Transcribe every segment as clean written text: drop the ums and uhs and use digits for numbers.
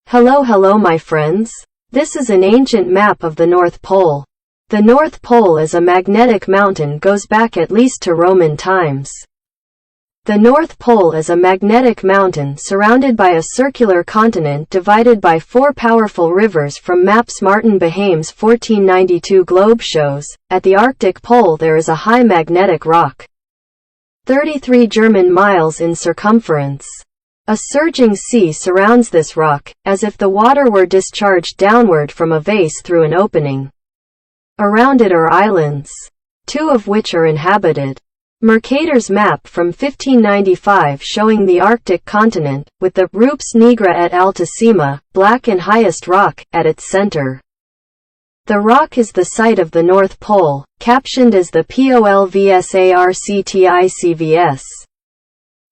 Hello my friends. This is an ancient map of the North Pole. The North Pole as a magnetic mountain goes back at least to Roman times. The North Pole is a magnetic mountain surrounded by a circular continent divided by four powerful rivers from maps Martin Behaim's 1492 globe shows. At the Arctic Pole there is a high magnetic rock, 33 German miles in circumference. A surging sea surrounds this rock, as if the water were discharged downward from a vase through an opening. Around it are islands, two of which are inhabited. Mercator's map from 1595 showing the Arctic continent, with the Rups Nigra et Altissima, black and highest rock, at its center. The rock is the site of the North Pole, captioned as the Polvsarcticivs.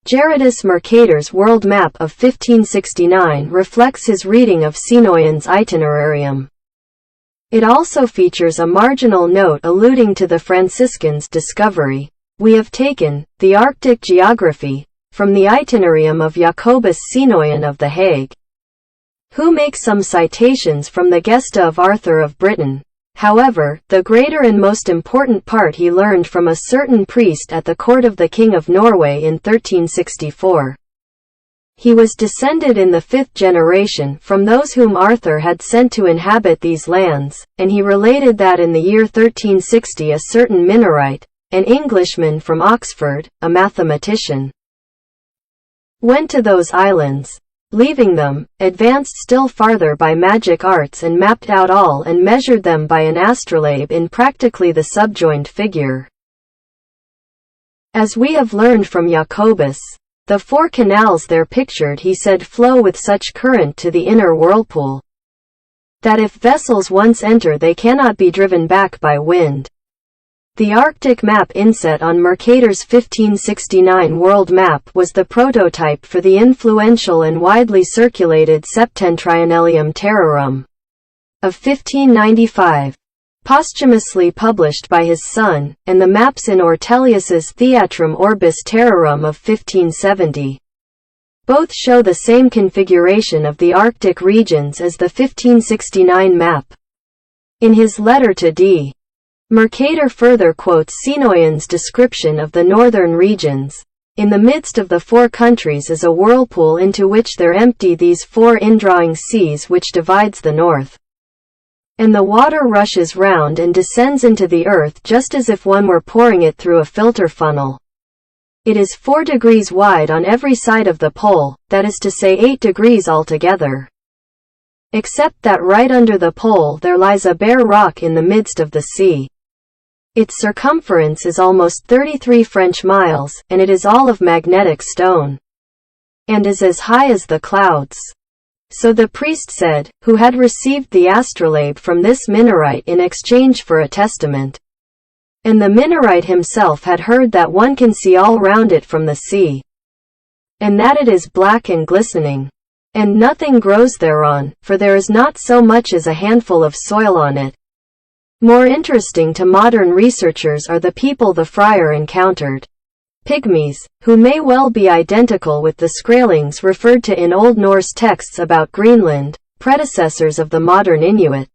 Gerardus Mercator's world map of 1569 reflects his reading of Sinoian's Itinerarium. It also features a marginal note alluding to the Franciscans' discovery. We have taken the Arctic geography from the Itinerarium of Jacobus Sinoian of The Hague, who makes some citations from the Gesta of Arthur of Britain. However, the greater and most important part he learned from a certain priest at the court of the King of Norway in 1364. He was descended in the fifth generation from those whom Arthur had sent to inhabit these lands, and he related that in the year 1360 a certain Minorite, an Englishman from Oxford, a mathematician, went to those islands. Leaving them, advanced still farther by magic arts and mapped out all and measured them by an astrolabe in practically the subjoined figure. As we have learned from Jacobus, the four canals there pictured he said flow with such current to the inner whirlpool, that if vessels once enter they cannot be driven back by wind. The Arctic map inset on Mercator's 1569 world map was the prototype for the influential and widely circulated Septentrionalium Terrarum of 1595, posthumously published by his son, and the maps in Ortelius's Theatrum Orbis Terrarum of 1570. Both show the same configuration of the Arctic regions as the 1569 map. In his letter to D. Mercator further quotes Sinoian's description of the northern regions. In the midst of the four countries is a whirlpool into which there empty these four indrawing seas which divides the north. And the water rushes round and descends into the earth just as if one were pouring it through a filter funnel. It is 4 degrees wide on every side of the pole, that is to say 8 degrees altogether. Except that right under the pole there lies a bare rock in the midst of the sea. Its circumference is almost 33 French miles, and it is all of magnetic stone, and is as high as the clouds. So the priest said, who had received the astrolabe from this Minorite in exchange for a testament. And the Minorite himself had heard that one can see all round it from the sea, and that it is black and glistening, and nothing grows thereon, for there is not so much as a handful of soil on it. More interesting to modern researchers are the people the friar encountered. Pygmies, who may well be identical with the Skrælings referred to in Old Norse texts about Greenland, predecessors of the modern Inuit.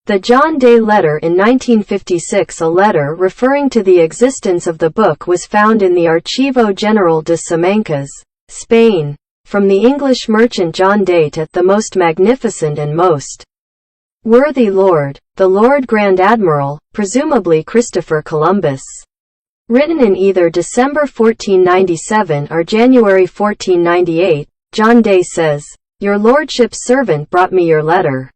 The John Day letter in 1956. A letter referring to the existence of the book was found in the Archivo General de Simancas, Spain, from the English merchant John Day to the most magnificent and most worthy Lord, the Lord Grand Admiral, presumably Christopher Columbus. Written in either December 1497 or January 1498, John Day says, "Your Lordship's servant brought me your letter.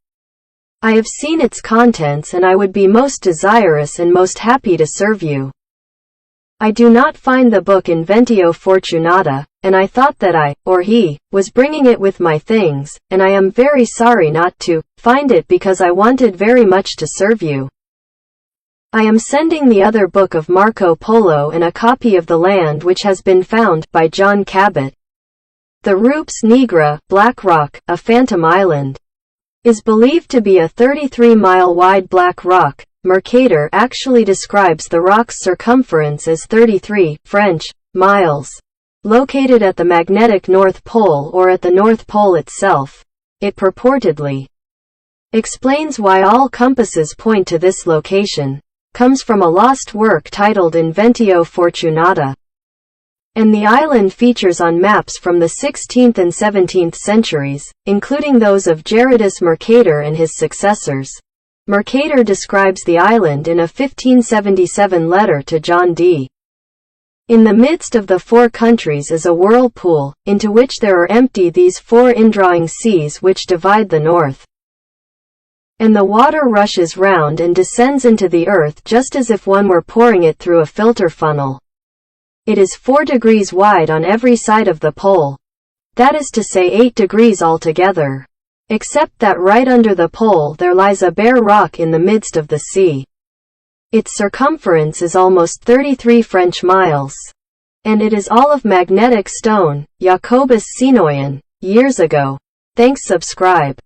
I have seen its contents and I would be most desirous and most happy to serve you. I do not find the book Inventio Fortunata, and I thought that I, or he, was bringing it with my things, and I am very sorry not to find it because I wanted very much to serve you. I am sending the other book of Marco Polo and a copy of The Land Which Has Been Found, by John Cabot. The Rups Nigra, Black Rock, a phantom island, is believed to be a 33-mile wide black rock. Mercator actually describes the rock's circumference as 33 French miles. located at the magnetic North Pole or at the North Pole itself. It purportedly explains why all compasses point to this location, comes from a lost work titled Inventio Fortunata, and the island features on maps from the 16th and 17th centuries, including those of Gerardus Mercator and his successors. Mercator describes the island in a 1577 letter to John D. In the midst of the four countries is a whirlpool, into which there are empty these four indrawing seas which divide the north. And the water rushes round and descends into the earth just as if one were pouring it through a filter funnel. It is 4 degrees wide on every side of the pole. That is to say 8 degrees altogether. Except that right under the pole there lies a bare rock in the midst of the sea. Its circumference is almost 33 French miles. And it is all of magnetic stone, Jacobus Sinoian, years ago. Thanks, subscribe.